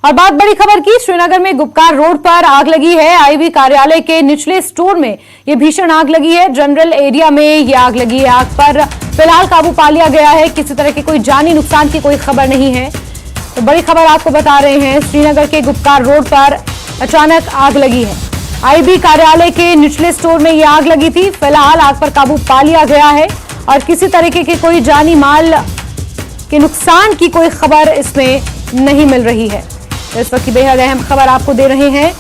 और बात बड़ी खबर की, श्रीनगर में गुपकार रोड पर आग लगी है। आईबी कार्यालय के निचले स्टोर में ये भीषण आग लगी है। जनरल एरिया में ये आग लगी है। आग पर फिलहाल काबू पा लिया गया है। किसी तरह के कोई जानी नुकसान की कोई खबर नहीं है। तो बड़ी खबर आपको बता रहे हैं, श्रीनगर के गुपकार रोड पर अचानक आग लगी है। आईबी कार्यालय के निचले स्टोर में ये आग लगी थी। फिलहाल आग पर काबू पा लिया गया है और किसी तरीके के कोई जानी माल के नुकसान की कोई खबर इसमें नहीं मिल रही है। इस वक्त की बेहद अहम खबर आपको दे रहे हैं,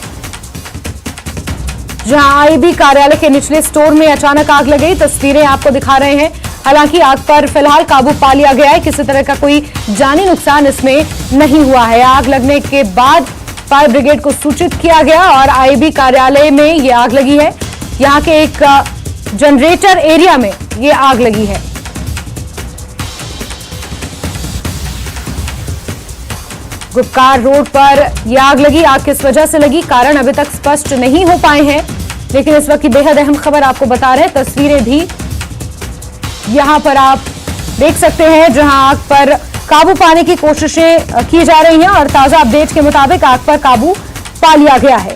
जहां आईबी कार्यालय के निचले स्टोर में अचानक आग लग गई। तस्वीरें आपको दिखा रहे हैं। हालांकि आग पर फिलहाल काबू पा लिया गया है। किसी तरह का कोई जानी नुकसान इसमें नहीं हुआ है। आग लगने के बाद फायर ब्रिगेड को सूचित किया गया और आईबी कार्यालय में ये आग लगी है। यहां के एक जनरेटर एरिया में ये आग लगी है। गुपकार रोड पर यह आग लगी। आग किस वजह से लगी, कारण अभी तक स्पष्ट नहीं हो पाए हैं, लेकिन इस वक्त की बेहद अहम खबर आपको बता रहे हैं। तस्वीरें भी यहां पर आप देख सकते हैं, जहां आग पर काबू पाने की कोशिशें की जा रही हैं और ताजा अपडेट के मुताबिक आग पर काबू पा लिया गया है।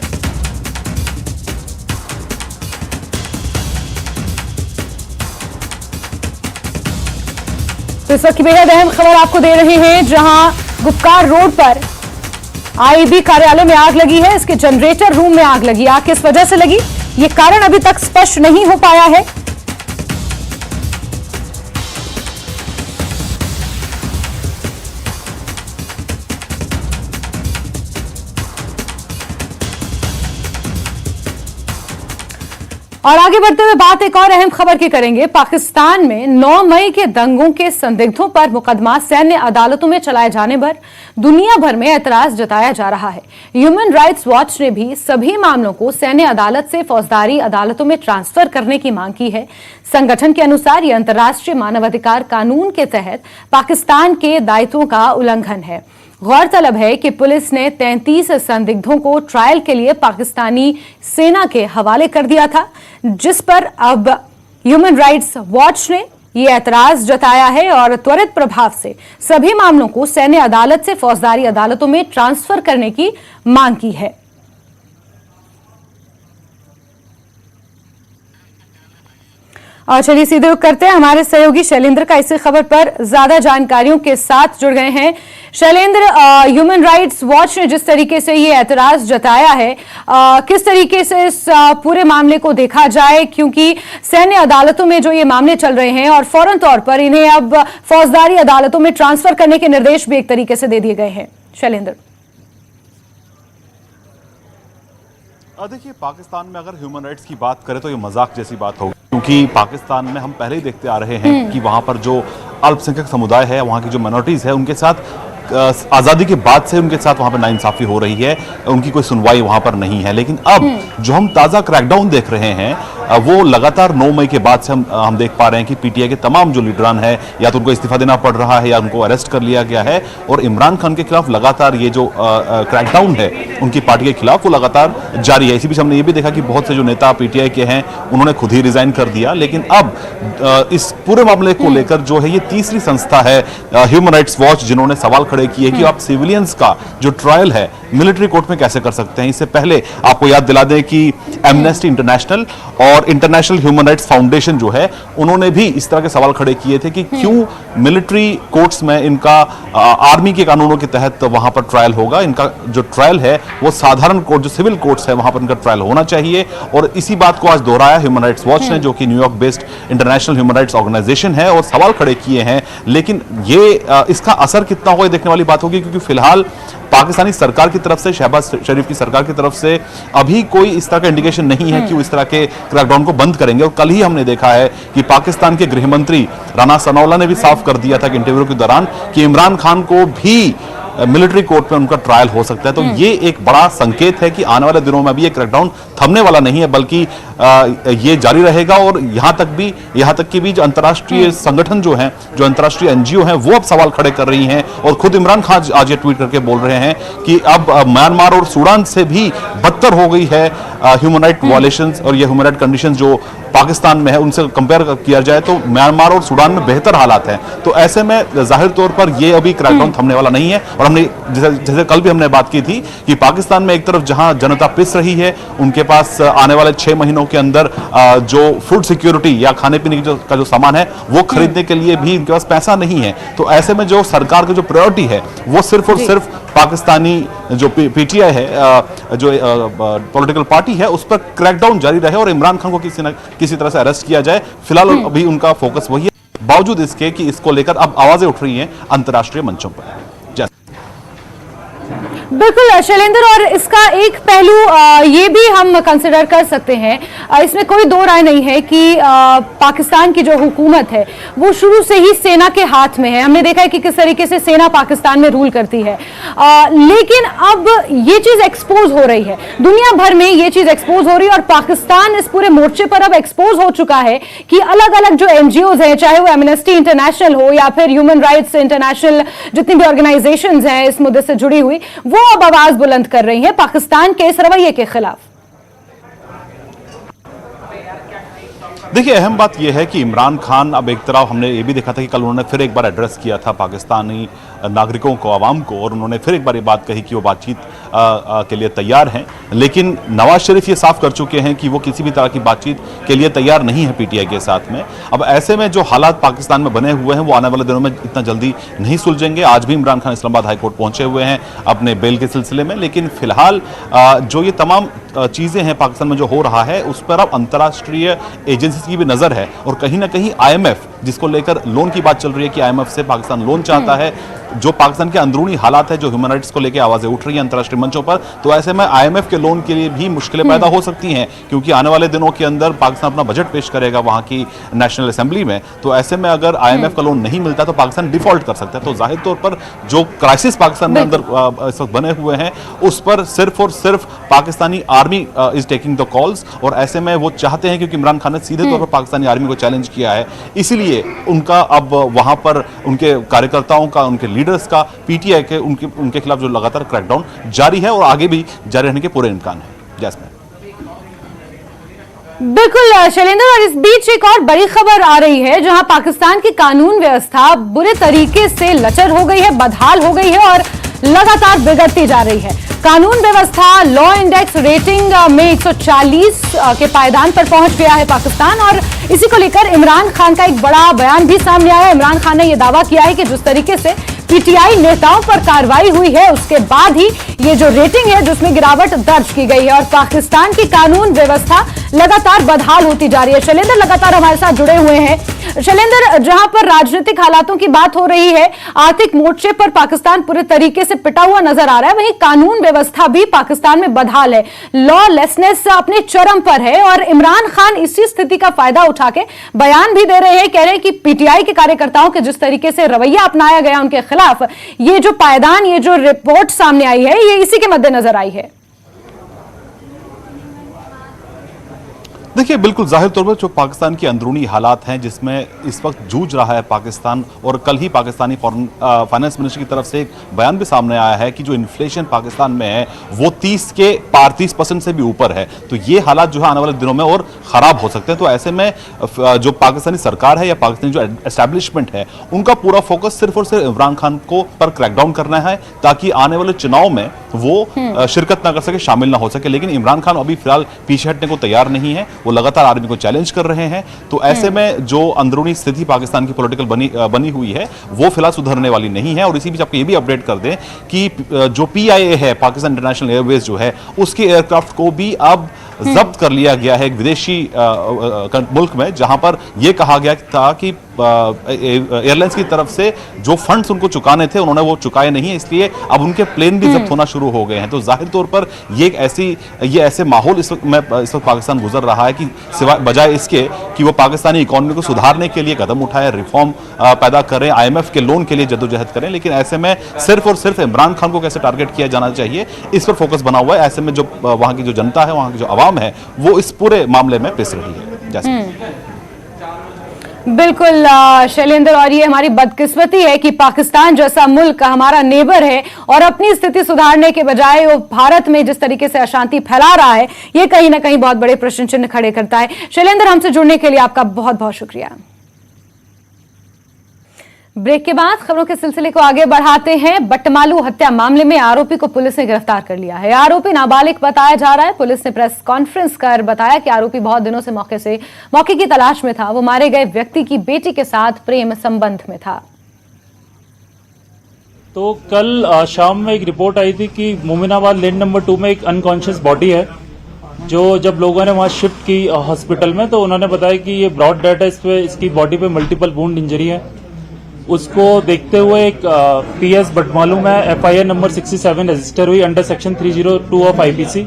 तो इस वक्त की बेहद अहम खबर आपको दे रहे हैं, जहां गुपकार रोड पर आईबी कार्यालय में आग लगी है। इसके जनरेटर रूम में आग लगी। आग किस वजह से लगी, ये कारण अभी तक स्पष्ट नहीं हो पाया है। और आगे बढ़ते हुए बात एक और अहम खबर की करेंगे। पाकिस्तान में 9 मई के दंगों के संदिग्धों पर मुकदमा सैन्य अदालतों में चलाए जाने पर दुनिया भर में ऐतराज जताया जा रहा है। ह्यूमन राइट्स वॉच ने भी सभी मामलों को सैन्य अदालत से फौजदारी अदालतों में ट्रांसफर करने की मांग की है। संगठन के अनुसार यह अंतर्राष्ट्रीय मानवाधिकार कानून के तहत पाकिस्तान के दायित्वों का उल्लंघन है। गौरतलब है कि पुलिस ने 33 संदिग्धों को ट्रायल के लिए पाकिस्तानी सेना के हवाले कर दिया था, जिस पर अब ह्यूमन राइट्स वॉच ने ये ऐतराज जताया है और त्वरित प्रभाव से सभी मामलों को सैन्य अदालत से फौजदारी अदालतों में ट्रांसफर करने की मांग की है। और चलिए सीधे रुख करते हैं, हमारे सहयोगी शैलेंद्र का इसी खबर पर ज्यादा जानकारियों के साथ जुड़ गए हैं। शैलेंद्र, ह्यूमन राइट्स वॉच ने जिस तरीके से ये ऐतराज जताया है, किस तरीके से इस पूरे मामले को देखा जाए, क्योंकि सैन्य अदालतों में जो ये मामले चल रहे हैं और फौरन तौर पर इन्हें अब फौजदारी अदालतों में ट्रांसफर करने के निर्देश भी एक तरीके से दे दिए गए हैं। शैलेंद्र, देखिए, पाकिस्तान में अगर ह्यूमन राइट्स की बात करें तो ये मजाक जैसी बात होगी, क्योंकि पाकिस्तान में हम पहले ही देखते आ रहे हैं कि वहां पर जो अल्पसंख्यक समुदाय है, वहां की जो माइनॉरिटीज है, उनके साथ आज़ादी के बाद से उनके साथ वहां पर नाइंसाफी हो रही है। उनकी कोई सुनवाई वहां पर नहीं है। लेकिन अब जो हम ताज़ा क्रैकडाउन देख रहे हैं, वो लगातार 9 मई के बाद से हम देख पा रहे हैं कि पीटीआई के तमाम जो लीडरान है, या तो उनको इस्तीफा देना पड़ रहा है या उनको अरेस्ट कर लिया गया है। और इमरान खान के खिलाफ लगातार ये जो क्रैकडाउन है उनकी पार्टी के खिलाफ, वो लगातार जारी है। इसी बीच हमने ये भी देखा कि बहुत से जो नेता पीटीआई के हैं, उन्होंने खुद ही रिजाइन कर दिया। लेकिन अब इस पूरे मामले को लेकर जो है, ये तीसरी संस्था है ह्यूमन राइट्स वॉच, जिन्होंने सवाल खड़े किए कि आप सिविलियंस का जो ट्रायल है मिलिट्री कोर्ट में कैसे कर सकते हैं। इससे पहले आपको याद दिला दें कि एमनेस्टी इंटरनेशनल और इंटरनेशनल ह्यूमन राइट्स फाउंडेशन जो है, उन्होंने भी इस तरह के सवाल खड़े किए थे कि क्यों मिलिट्री कोर्ट्स में इनका आर्मी के कानूनों के तहत वहां पर ट्रायल होगा। इनका जो ट्रायल है वो साधारण कोर्ट, जो सिविल कोर्ट्स है, वहां पर इनका ट्रायल होना चाहिए। और इसी बात को आज दोहराया ह्यूमन राइट्स वॉच ने, जो कि New York based international human rights organisation है, और सवाल खड़े किए हैं। लेकिन ये इसका असर कितना होगा, देखने वाली बात होगी, क्योंकि फिलहाल पाकिस्तानी सरकार की तरफ से, शहबाज शरीफ की सरकार की तरफ से अभी कोई इस तरह का इंडिकेशन नहीं है कि वो इस तरह के क्रैकडाउन को बंद करेंगे। और कल ही हमने देखा है कि पाकिस्तान के गृह मंत्री राना सनाउल्लाह ने भी साफ कर दिया था कि इंटरव्यू के दौरान कि इमरान खान को भी मिलिट्री कोर्ट में उनका ट्रायल हो सकता है। तो ये एक बड़ा संकेत है कि आने वाले दिनों में भी ये क्रैकडाउन थमने वाला नहीं है, बल्कि ये जारी रहेगा। और यहाँ तक कि भी जो अंतर्राष्ट्रीय संगठन जो हैं, जो अंतर्राष्ट्रीय एनजीओ हैं, वो अब सवाल खड़े कर रही हैं। और खुद इमरान खान आज ये ट्वीट करके बोल रहे हैं कि अब म्यांमार और सूडान से भी बदतर हो गई है ह्यूमन राइट वायलेशंस और ये ह्यूमन राइट कंडीशंस जो पाकिस्तान में है, उनसे कंपेयर किया जाए तो म्यांमार और सूडान में बेहतर हालात हैं। तो ऐसे में जाहिर तौर पर ये अभी क्रैकडाउन थमने वाला नहीं है। और हमने जैसे कल भी हमने बात की थी कि पाकिस्तान में एक तरफ जहां जनता पिस रही है, उनके पास आने वाले 6 महीनों के अंदर जो फूड सिक्योरिटी या खाने पीने का जो सामान है वो खरीदने के लिए भी इनके पास पैसा नहीं है। तो ऐसे में जो सरकार की जो प्रायोरिटी है वो सिर्फ और सिर्फ पाकिस्तानी जो पीटीआई है, जो पॉलिटिकल पार्टी है, उस पर क्रैकडाउन जारी रहे और इमरान खान को किसी तरह से अरेस्ट किया जाए। फिलहाल अभी उनका फोकस वही है, बावजूद इसके कि इसको लेकर अब आवाजें उठ रही हैं अंतर्राष्ट्रीय मंचों पर। बिल्कुल शैलेंद्र, और इसका एक पहलू ये भी हम कंसिडर कर सकते हैं, इसमें कोई दो राय नहीं है कि पाकिस्तान की जो हुकूमत है वो शुरू से ही सेना के हाथ में है। हमने देखा है कि किस तरीके से सेना पाकिस्तान में रूल करती है, लेकिन अब ये चीज एक्सपोज हो रही है, दुनिया भर में ये चीज एक्सपोज हो रही है और पाकिस्तान इस पूरे मोर्चे पर अब एक्सपोज हो चुका है कि अलग अलग जो एनजीओज हैं, चाहे वो एमनेस्टी इंटरनेशनल हो या फिर ह्यूमन राइट्स इंटरनेशनल, जितनी भी ऑर्गेनाइजेशंस हैं इस मुद्दे से जुड़ी हुई, वो अब आवाज बुलंद कर रही है पाकिस्तान के इस रवैये के खिलाफ। देखिए, अहम बात यह है कि इमरान खान अब एक तरफ हमने ये भी देखा था कि कल उन्होंने फिर एक बार एड्रेस किया था पाकिस्तानी नागरिकों को, आवाम को, और उन्होंने फिर एक बार ये बात कही कि वो बातचीत के लिए तैयार हैं। लेकिन नवाज शरीफ ये साफ कर चुके हैं कि वो किसी भी तरह की बातचीत के लिए तैयार नहीं है पीटीआई के साथ में। अब ऐसे में जो हालात पाकिस्तान में बने हुए हैं वो आने वाले दिनों में इतना जल्दी नहीं सुलझेंगे। आज भी इमरान खान इस्लामाबाद हाईकोर्ट पहुंचे हुए हैं अपने बेल के सिलसिले में, लेकिन फिलहाल जो ये तमाम चीजें हैं पाकिस्तान में जो हो रहा है उस पर अब अंतर्राष्ट्रीय एजेंसी की भी नजर है। और कहीं ना कहीं आईएमएफ, जिसको लेकर लोन की बात चल रही है कि आईएमएफ से पाकिस्तान लोन चाहता है, जो पाकिस्तान के अंदरूनी हालात है, जो ह्यूमन राइट्स को लेकर आवाजें उठ रही हैं अंतर्राष्ट्रीय मंचों पर, तो ऐसे में आईएमएफ के लोन के लिए भी मुश्किलें पैदा हो सकती हैं, क्योंकि आने वाले दिनों के अंदर पाकिस्तान अपना बजट पेश करेगा वहां की नेशनल असेंबली में। तो ऐसे में अगर आईएमएफ का लोन नहीं मिलता तो पाकिस्तान डिफॉल्ट कर सकता है। तो जाहिर तौर पर जो क्राइसिस पाकिस्तान में अंदर इस वक्त बने हुए हैं उस पर सिर्फ और सिर्फ Pakistani army is taking the calls. और ऐसे में वो चाहते हैं, क्योंकि इमरान खान ने सीधे तौर पर पाकिस्तानी आर्मी को चैलेंज किया है, इसलिए उनका अब वहां पर उनके कार्यकर्ताओं का, उनके लीडर्स का, पीटीआई के उनके खिलाफ जो लगातार क्रैकडाउन जारी है और आगे भी जारी रहने के पूरे इम्कान है। जैस्मिन। बिल्कुल शैलेंद्र, और इस बीच एक और बड़ी खबर आ रही है जहां पाकिस्तान की कानून व्यवस्था बुरे तरीके से लचर हो गई है, बदहाल हो गई है और लगातार बिगड़ती जा रही है। कानून व्यवस्था लॉ इंडेक्स रेटिंग में 140 के पायदान पर पहुंच गया है पाकिस्तान, और इसी को लेकर इमरान खान का एक बड़ा बयान भी सामने आया। इमरान खान ने यह दावा किया है कि जिस तरीके से पीटीआई नेताओं पर कार्रवाई हुई है उसके बाद ही ये जो रेटिंग है जिसमें गिरावट दर्ज की गई है और पाकिस्तान की कानून व्यवस्था लगातार बदहाल होती जा रही है। शैलेंद्र लगातार हमारे साथ जुड़े हुए हैं। शैलेंद्र, जहां पर राजनीतिक हालातों की बात हो रही है, आर्थिक मोर्चे पर पाकिस्तान पूरे तरीके से पिटा हुआ नजर आ रहा है, वहीं कानून व्यवस्था भी पाकिस्तान में बदहाल है, लॉलेसनेस अपने चरम पर है। और इमरान खान इसी स्थिति का फायदा उठा के बयान भी दे रहे हैं, कह रहे हैं कि पीटीआई के कार्यकर्ताओं के जिस तरीके से रवैया अपनाया गया उनके खिलाफ, ये जो पायदान, ये जो रिपोर्ट सामने आई है, ये इसी के मद्देनजर आई है। देखिए, बिल्कुल जाहिर तौर पर जो पाकिस्तान की अंदरूनी हालात हैं जिसमें इस वक्त जूझ रहा है पाकिस्तान, और कल ही पाकिस्तानी फाइनेंस मिनिस्टर की तरफ से एक बयान भी सामने आया है कि जो इन्फ्लेशन पाकिस्तान में है वो 30% से भी ऊपर है। तो ये हालात जो है आने वाले दिनों में और ख़राब हो सकते हैं। तो ऐसे में जो पाकिस्तानी सरकार है या पाकिस्तानी जो एस्टैब्लिशमेंट है उनका पूरा फोकस सिर्फ और सिर्फ इमरान खान को पर क्रैकडाउन करना है, ताकि आने वाले चुनाव में वो शिरकत ना कर सके, शामिल ना हो सके। लेकिन इमरान खान अभी फिलहाल पीछे हटने को तैयार नहीं है, वो लगातार आर्मी को चैलेंज कर रहे हैं। तो ऐसे में जो अंदरूनी स्थिति पाकिस्तान की पॉलिटिकल बनी हुई है वो फिलहाल सुधरने वाली नहीं है। और इसी बीच आपको ये भी अपडेट कर दें कि जो पीआईए है, पाकिस्तान इंटरनेशनल एयरवेज जो है, उसके एयरक्राफ्ट को भी अब जब्त कर लिया गया है एक विदेशी मुल्क में, जहां पर यह कहा गया था कि एयरलाइंस की तरफ से जो फंड्स उनको चुकाने थे उन्होंने वो चुकाए नहीं, इसलिए अब उनके प्लेन भी जब्त होना शुरू हो गए हैं। तो जाहिर तौर पर ये ऐसे माहौल इस वक्त पाकिस्तान गुजर रहा है कि सिवाय बजाय इसके कि वो पाकिस्तानी इकोनॉमी को सुधारने के लिए कदम उठाए, रिफॉर्म पैदा करें, IMF के लोन के लिए जद्दोजहद करें, लेकिन ऐसे में सिर्फ और सिर्फ इमरान खान को कैसे टारगेट किया जाना चाहिए इस पर फोकस बना हुआ है। ऐसे में जो वहां की जो जनता है, वहां की जो आवाम है, वो इस पूरे मामले में पिस रही है। जैसे बिल्कुल शैलेंद्र, और ये हमारी बदकिस्मती है कि पाकिस्तान जैसा मुल्क हमारा नेबर है और अपनी स्थिति सुधारने के बजाय वो भारत में जिस तरीके से अशांति फैला रहा है, ये कहीं ना कहीं बहुत बड़े प्रश्न चिन्ह खड़े करता है। शैलेंद्र, हमसे जुड़ने के लिए आपका बहुत बहुत शुक्रिया। ब्रेक के बाद खबरों के सिलसिले को आगे बढ़ाते हैं। बटमालू हत्या मामले में आरोपी को पुलिस ने गिरफ्तार कर लिया है। आरोपी नाबालिग बताया जा रहा है। पुलिस ने प्रेस कॉन्फ्रेंस कर बताया कि आरोपी बहुत दिनों से मौके की तलाश में था। वो मारे गए व्यक्ति की बेटी के साथ प्रेम संबंध में था। तो कल शाम में एक रिपोर्ट आई थी कि मोमिनाबाद लेन नंबर 2 में एक अनकॉन्शियस बॉडी है, जो जब लोगों ने वहां शिफ्ट की हॉस्पिटल में तो उन्होंने बताया कि ये ब्रॉड डेड है, इसकी बॉडी पे मल्टीपल वुंड इंजरी है। उसको देखते हुए एक PS बटमालू में FIR नंबर 67 रजिस्टर हुई under section 302 of IPC।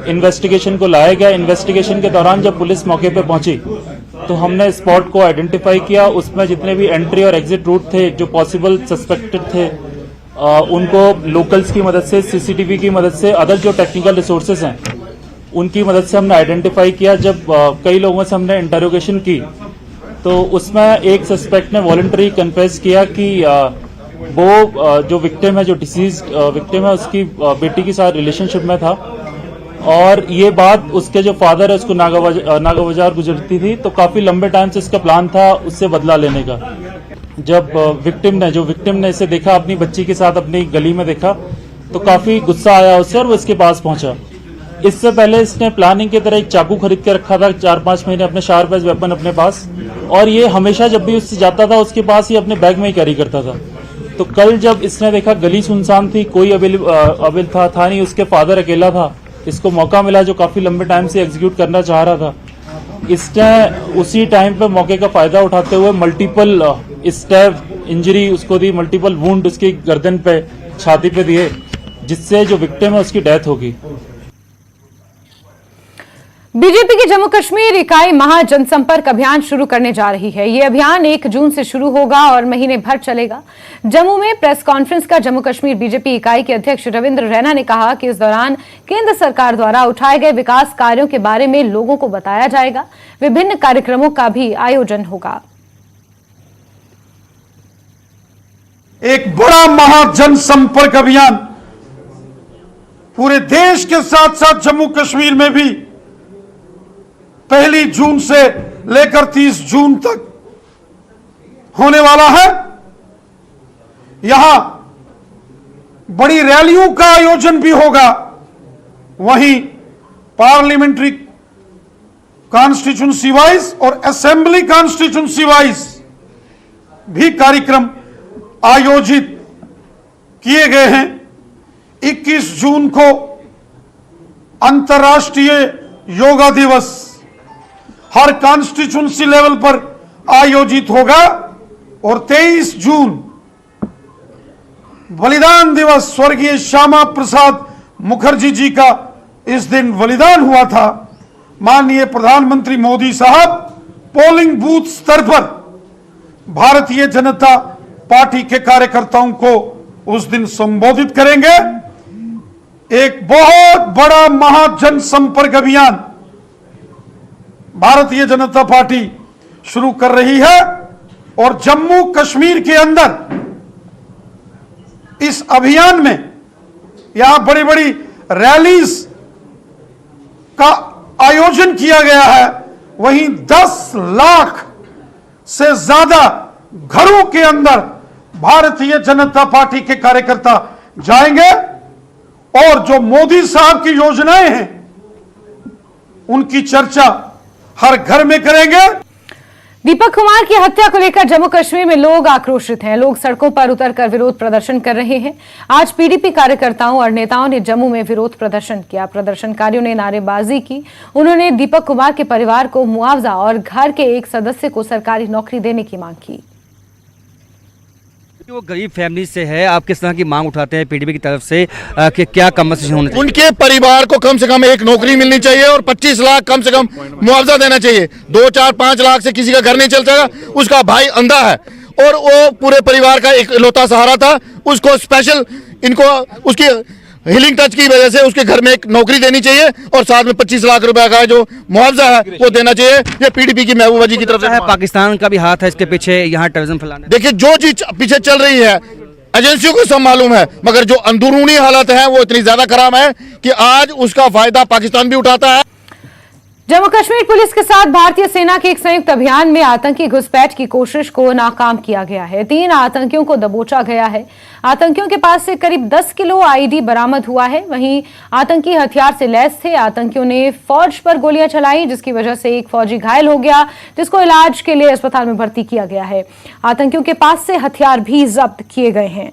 Investigation को लाया गया। इन्वेस्टिगेशन के दौरान जब पुलिस मौके पे पहुंची तो हमने स्पॉट को आइडेंटिफाई किया। उसमें जितने भी एंट्री और एग्जिट रूट थे जो पॉसिबल सस्पेक्टेड थे, उनको लोकल्स की मदद से, CCTV की मदद से, अदर जो टेक्निकल रिसोर्सेज हैं उनकी मदद से हमने आइडेंटिफाई किया। जब कई लोगों से हमने इंटरोगेशन की तो उसमें एक सस्पेक्ट ने वॉलंटरी कन्फेस किया कि वो जो विक्टिम है, जो डिसीज विक्टिम है, उसकी बेटी के साथ रिलेशनशिप में था और ये बात उसके जो फादर है उसको नागाबाजार गुजरती थी। तो काफी लंबे टाइम से इसका प्लान था उससे बदला लेने का। जब विक्टिम ने इसे देखा, अपनी बच्ची के साथ अपनी गली में देखा, तो काफी गुस्सा आया उससे और वो इसके पास पहुंचा। इससे पहले इसने प्लानिंग की तरह एक चाकू खरीद के रखा था 4-5 महीने, अपने शार्प एज वेपन अपने पास, और ये हमेशा जब भी उससे जाता था उसके पास ही अपने बैग में ही कैरी करता था। तो कल जब इसने देखा गली सुनसान थी, कोई अवेल था नहीं, उसके फादर अकेला था, इसको मौका मिला जो काफी लंबे टाइम से एग्जीक्यूट करना चाह रहा था। इसने उसी टाइम पे मौके का फायदा उठाते हुए मल्टीपल स्टैब इंजरी उसको दी, मल्टीपल वुंड उसकी गर्दन पे, छाती पे दिए, जिससे जो विक्टिम है उसकी डेथ होगी। बीजेपी की जम्मू कश्मीर इकाई महा जनसंपर्क अभियान शुरू करने जा रही है। यह अभियान 1 जून से शुरू होगा और महीने भर चलेगा। जम्मू में प्रेस कॉन्फ्रेंस का जम्मू कश्मीर बीजेपी इकाई के अध्यक्ष रविंद्र रैना ने कहा कि इस दौरान केंद्र सरकार द्वारा उठाए गए विकास कार्यों के बारे में लोगों को बताया जाएगा। विभिन्न कार्यक्रमों का भी आयोजन होगा। एक बड़ा महा जनसंपर्क अभियान पूरे देश के साथ साथ जम्मू कश्मीर में भी 1 जून से लेकर 30 जून तक होने वाला है। यहां बड़ी रैलियों का आयोजन भी होगा। वहीं पार्लियामेंट्री कॉन्स्टिट्यूंसी वाइज और असेंबली कॉन्स्टिट्यूंसी वाइज भी कार्यक्रम आयोजित किए गए हैं। 21 जून को अंतर्राष्ट्रीय योगा दिवस हर कॉन्स्टिट्यूंसी लेवल पर आयोजित होगा और 23 जून बलिदान दिवस, स्वर्गीय श्यामा प्रसाद मुखर्जी जी का इस दिन बलिदान हुआ था। माननीय प्रधानमंत्री मोदी साहब पोलिंग बूथ स्तर पर भारतीय जनता पार्टी के कार्यकर्ताओं को उस दिन संबोधित करेंगे। एक बहुत बड़ा महाजन संपर्क अभियान भारतीय जनता पार्टी शुरू कर रही है और जम्मू कश्मीर के अंदर इस अभियान में यहां बड़ी बड़ी रैलीज का आयोजन किया गया है। वहीं 10 लाख से ज्यादा घरों के अंदर भारतीय जनता पार्टी के कार्यकर्ता जाएंगे और जो मोदी साहब की योजनाएं हैं उनकी चर्चा हर घर में करेंगे। दीपक कुमार की हत्या को लेकर जम्मू कश्मीर में लोग आक्रोशित हैं। लोग सड़कों पर उतरकर विरोध प्रदर्शन कर रहे हैं। आज पीडीपी कार्यकर्ताओं और नेताओं ने जम्मू में विरोध प्रदर्शन किया। प्रदर्शनकारियों ने नारेबाजी की। उन्होंने दीपक कुमार के परिवार को मुआवजा और घर के एक सदस्य को सरकारी नौकरी देने की मांग की। वो गरीब फैमिली से है, आप किस तरह की मांग उठाते हैं पीडीपी की तरफ से कि क्या कंपनसेशन होना चाहिए? उनके परिवार को कम से कम एक नौकरी मिलनी चाहिए और 25 लाख कम से कम मुआवजा देना चाहिए। 2, 4, 5 लाख से किसी का घर नहीं चलता। उसका भाई अंधा है और वो पूरे परिवार का एक इकलौता सहारा था। उसको स्पेशल इनको उसकी हीलिंग टच की वजह से उसके घर में एक नौकरी देनी चाहिए और साथ में 25 लाख रुपए का जो मुआवजा है वो देना चाहिए। ये पीडीपी की महबूबा जी की तरफ से है। पाकिस्तान का भी हाथ है इसके पीछे, यहाँ टेररिज्म फैलाने। देखिए, जो चीज पीछे चल रही है एजेंसियों को सब मालूम है, मगर जो अंदरूनी हालत है वो इतनी ज्यादा खराब है कि आज उसका फायदा पाकिस्तान भी उठाता है। जम्मू कश्मीर पुलिस के साथ भारतीय सेना के एक संयुक्त अभियान में आतंकी घुसपैठ की कोशिश को नाकाम किया गया है। 3 आतंकियों को दबोचा गया है। आतंकियों के पास से करीब 10 किलो आईडी बरामद हुआ है। वहीं आतंकी हथियार से लैस थे। आतंकियों ने फौज पर गोलियां चलाई, जिसकी वजह से एक फौजी घायल हो गया, जिसको इलाज के लिए अस्पताल में भर्ती किया गया है। आतंकियों के पास से हथियार भी जब्त किए गए हैं।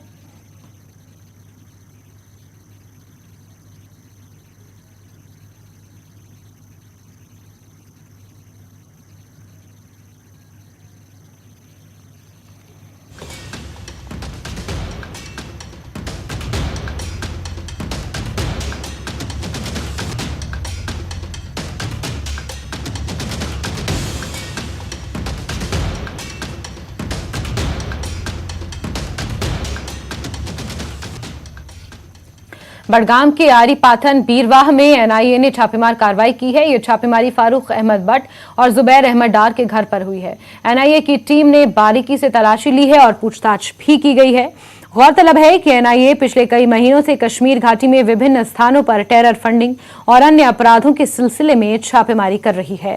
बडगाम के आरी पाथन बीरवाह में एनआईए ने छापेमार कार्रवाई की है। ये छापेमारी फारूक अहमद भट्ट और जुबैर अहमद डार के घर पर हुई है। एनआईए की टीम ने बारीकी से तलाशी ली है और पूछताछ भी की गई है। गौरतलब है कि एनआईए पिछले कई महीनों से कश्मीर घाटी में विभिन्न स्थानों पर टेरर फंडिंग और अन्य अपराधों के सिलसिले में छापेमारी कर रही है।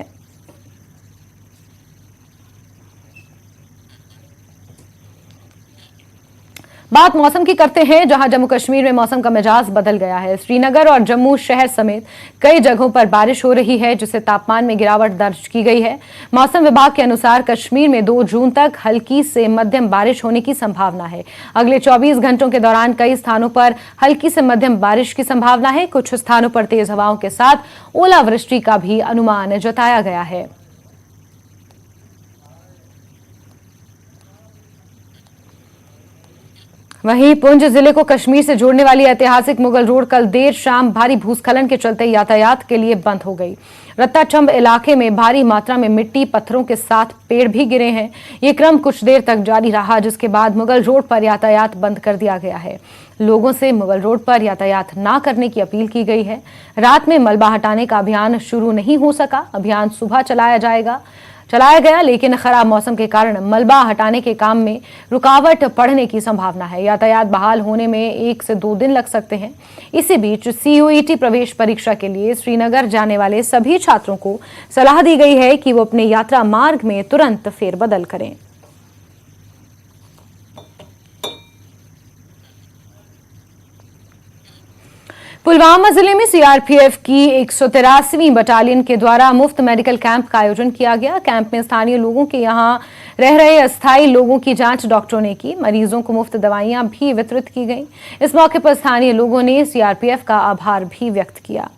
बात मौसम की करते हैं, जहां जम्मू कश्मीर में मौसम का मिजाज बदल गया है। श्रीनगर और जम्मू शहर समेत कई जगहों पर बारिश हो रही है, जिससे तापमान में गिरावट दर्ज की गई है। मौसम विभाग के अनुसार कश्मीर में 2 जून तक हल्की से मध्यम बारिश होने की संभावना है। अगले 24 घंटों के दौरान कई स्थानों पर हल्की से मध्यम बारिश की संभावना है। कुछ स्थानों पर तेज हवाओं के साथ ओलावृष्टि का भी अनुमान जताया गया है। वहीं पुंछ जिले को कश्मीर से जोड़ने वाली ऐतिहासिक मुगल रोड कल देर शाम भारी भूस्खलन के चलते यातायात के लिए बंद हो गई। रत्ताचंब इलाके में भारी मात्रा में मिट्टी पत्थरों के साथ पेड़ भी गिरे हैं। ये क्रम कुछ देर तक जारी रहा, जिसके बाद मुगल रोड पर यातायात बंद कर दिया गया है। लोगों से मुगल रोड पर यातायात न करने की अपील की गई है। रात में मलबा हटाने का अभियान शुरू नहीं हो सका। अभियान सुबह चलाया गया, लेकिन खराब मौसम के कारण मलबा हटाने के काम में रुकावट पड़ने की संभावना है। यातायात बहाल होने में 1 से 2 दिन लग सकते हैं। इसी बीच सीयूईटी प्रवेश परीक्षा के लिए श्रीनगर जाने वाले सभी छात्रों को सलाह दी गई है कि वो अपने यात्रा मार्ग में तुरंत फेरबदल करें। पुलवामा जिले में सीआरपीएफ की 183वीं बटालियन के द्वारा मुफ्त मेडिकल कैंप का आयोजन किया गया। कैंप में स्थानीय लोगों के यहां रह रहे अस्थायी लोगों की जांच डॉक्टरों ने की। मरीजों को मुफ्त दवाइयां भी वितरित की गईं। इस मौके पर स्थानीय लोगों ने सीआरपीएफ का आभार भी व्यक्त किया।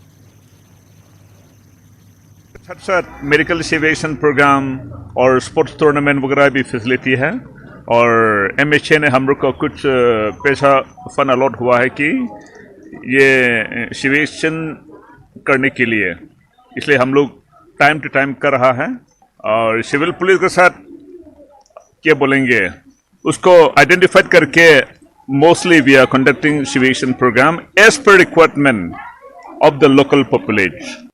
67 मेडिकल सिविएशन प्रोग्राम और स्पोर्ट्स टूर्नामेंट वगैरह भी फैसिलिटी है और एमएचए ने हम लोग को कुछ पैसा फंड अलॉट हुआ है कि ये सिविएशन करने के लिए, इसलिए हम लोग टाइम टू टाइम कर रहा है। और सिविल पुलिस के साथ क्या बोलेंगे उसको आइडेंटिफाई करके mostly we are conducting civic action programme as per requirement of the local population.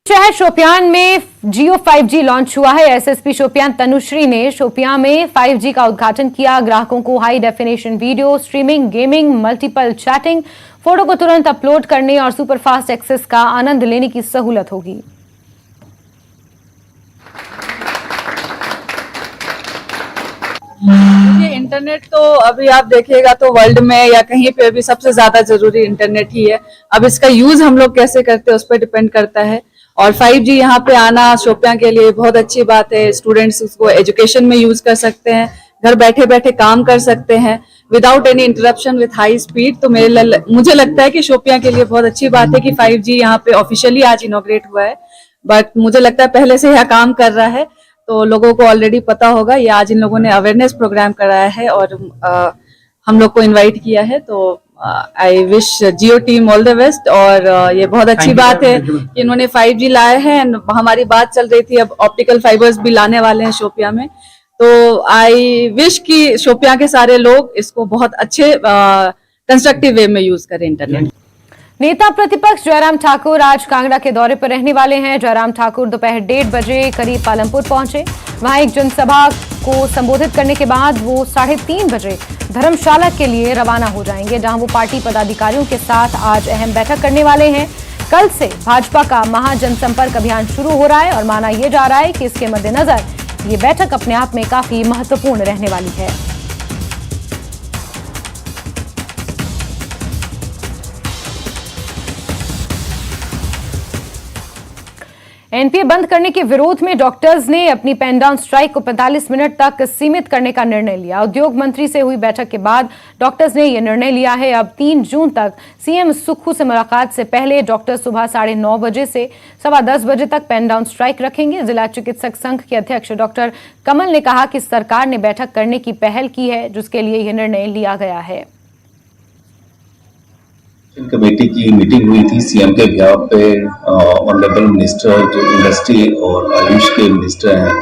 शहर शोपियान में जियो 5G लॉन्च हुआ है। एसएसपी शोपियान तनुश्री ने शोपियान में 5G का उद्घाटन किया। ग्राहकों को high definition video streaming, gaming, multiple chatting, photo को तुरंत अपलोड करने और सुपरफास्ट एक्सेस का आनंद लेने की सहूलत होगी। इंटरनेट तो अभी आप देखिएगा तो वर्ल्ड में या कहीं पे भी सबसे ज्यादा जरूरी इंटरनेट ही है। अब इसका यूज हम लोग कैसे करते हैं उस पर डिपेंड करता है। और 5G यहाँ पे आना शोपियां के लिए बहुत अच्छी बात है। स्टूडेंट्स उसको एजुकेशन में यूज कर सकते हैं, घर बैठे बैठे काम कर सकते हैं without any interruption with high speed. तो मुझे लगता है कि शोपियां के लिए बहुत अच्छी बात है कि 5G यहाँ पे ऑफिशियली आज इनॉग्रेट हुआ है, बट मुझे लगता है पहले से यह काम कर रहा है तो लोगों को ऑलरेडी पता होगा। ये आज इन लोगों ने अवेयरनेस प्रोग्राम कराया है और हम लोग को इनवाइट किया है, तो I wish Jio team all the best. और ये बहुत अच्छी बात है कि इन्होंने 5G लाए हैं। हमारी बात चल रही थी अब ऑप्टिकल फाइबर्स भी लाने वाले हैं शोपियां में, तो आई विश कि शोपियां के सारे लोग इसको बहुत अच्छे कंस्ट्रक्टिव वे में यूज करें इंटरनेट। नेता प्रतिपक्ष जयराम ठाकुर आज कांगड़ा के दौरे पर रहने वाले हैं। जयराम ठाकुर दोपहर 1:30 बजे करीब पालमपुर पहुंचे। वहां एक जनसभा को संबोधित करने के बाद वो 3:30 बजे धर्मशाला के लिए रवाना हो जाएंगे, जहां वो पार्टी पदाधिकारियों के साथ आज अहम बैठक करने वाले हैं। कल से भाजपा का महाजनसंपर्क अभियान शुरू हो रहा है और माना यह जा रहा है कि इसके मद्देनजर ये बैठक अपने आप में काफी महत्वपूर्ण रहने वाली है। एनपीए बंद करने के विरोध में डॉक्टर्स ने अपनी पेन डाउन स्ट्राइक को 45 मिनट तक सीमित करने का निर्णय लिया। उद्योग मंत्री से हुई बैठक के बाद डॉक्टर्स ने यह निर्णय लिया है। अब 3 जून तक सीएम सुक्खू से मुलाकात से पहले डॉक्टर सुबह 9:30 बजे से 10:15 बजे तक पेन डाउन स्ट्राइक रखेंगे। जिला चिकित्सक संघ के अध्यक्ष डॉक्टर कमल ने कहा कि सरकार ने बैठक करने की पहल की है, जिसके लिए यह निर्णय लिया गया है। कमेटी की मीटिंग हुई थी सीएम के बिहाफ पे। ऑनरेबल मिनिस्टर जो इंडस्ट्री और आयुष के मिनिस्टर हैं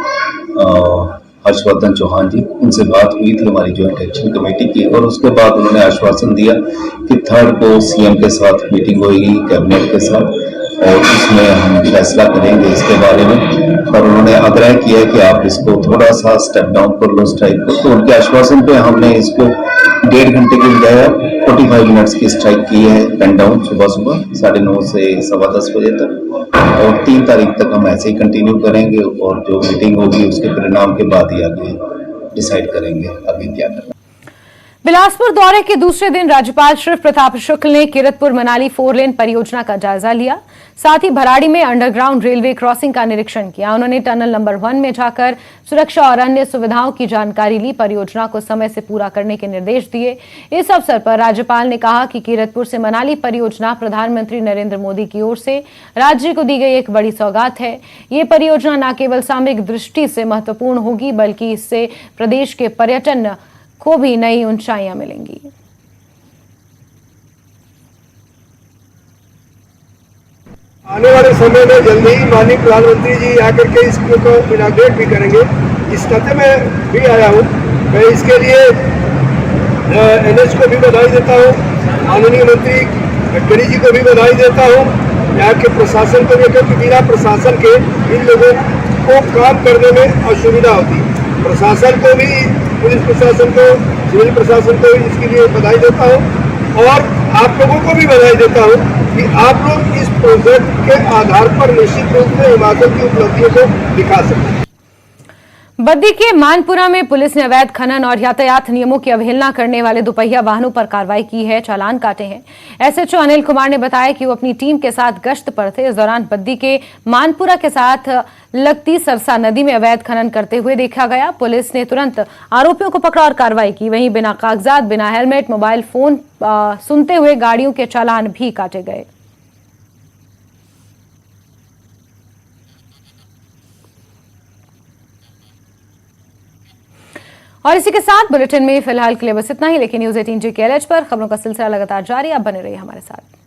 हर्षवर्धन चौहान जी, उनसे बात हुई थी हमारी ज्वाइंट एक्शन कमेटी की, और उसके बाद उन्होंने आश्वासन दिया कि 3rd को सीएम के साथ मीटिंग होगी कैबिनेट के साथ और उसमें हम फैसला करेंगे इसके बारे में। और उन्होंने आग्रह किया कि आप इसको थोड़ा सा स्टेप डाउन कर लो स्ट्राइक को, तो उनके आश्वासन पे हमने इसको 1.5 घंटे के बजाय 45 मिनट्स की स्ट्राइक की है पेन डाउन सुबह 9:30 से 10:15 बजे तक, और 3 तारीख तक हम ऐसे ही कंटिन्यू करेंगे और जो मीटिंग होगी उसके परिणाम के बाद ही आगे डिसाइड करेंगे आगे क्या करना। बिलासपुर दौरे के दूसरे दिन राज्यपाल शिव प्रताप शुक्ल ने किरतपुर मनाली 4 लेन परियोजना का जायजा लिया। साथ ही भराड़ी में अंडरग्राउंड रेलवे क्रॉसिंग का निरीक्षण किया। उन्होंने टनल नंबर 1 में जाकर सुरक्षा और अन्य सुविधाओं की जानकारी ली। परियोजना को समय से पूरा करने के निर्देश दिए। इस अवसर पर राज्यपाल ने कहा कि किरतपुर से मनाली परियोजना प्रधानमंत्री नरेंद्र मोदी की ओर से राज्य को दी गई एक बड़ी सौगात है। ये परियोजना न केवल सामरिक दृष्टि से महत्वपूर्ण होगी, बल्कि इससे प्रदेश के पर्यटन को भी नई ऊंचाइयां मिलेंगी। आने वाले समय में जल्दी ही माननीय प्रधानमंत्री जी आकर के इसको इनाग्रेट भी करेंगे। इस नाते मैं भी आया हूँ। मैं इसके लिए एनएच को भी बधाई देता हूँ, माननीय मंत्री गडकरी जी को भी बधाई देता हूँ, यहाँ के प्रशासन को भी, क्योंकि बिना प्रशासन के इन लोगों को काम करने में असुविधा होती है। प्रशासन को भी, पुलिस प्रशासन को, सिविल प्रशासन को इसके लिए बधाई देता हूँ और आप लोगों को भी बधाई देता हूँ कि आप लोग इस प्रोजेक्ट के आधार पर निश्चित रूप में हिमाचल की उपलब्धियों को दिखा सकते हैं। बद्दी के मानपुरा में पुलिस ने अवैध खनन और यातायात नियमों की अवहेलना करने वाले दुपहिया वाहनों पर कार्रवाई की है, चालान काटे हैं। एसएचओ अनिल कुमार ने बताया कि वो अपनी टीम के साथ गश्त पर थे। इस दौरान बद्दी के मानपुरा के साथ लगती सरसा नदी में अवैध खनन करते हुए देखा गया। पुलिस ने तुरंत आरोपियों को पकड़ा और कार्रवाई की। वहीं बिना कागजात, बिना हेलमेट, मोबाइल फोन सुनते हुए गाड़ियों के चालान भी काटे गए। और इसी के साथ बुलेटिन में फिलहाल के लिए बस इतना ही, लेकिन न्यूज़ 18 JKLH पर खबरों का सिलसिला लगातार जारी। आप बने रहिए हमारे साथ।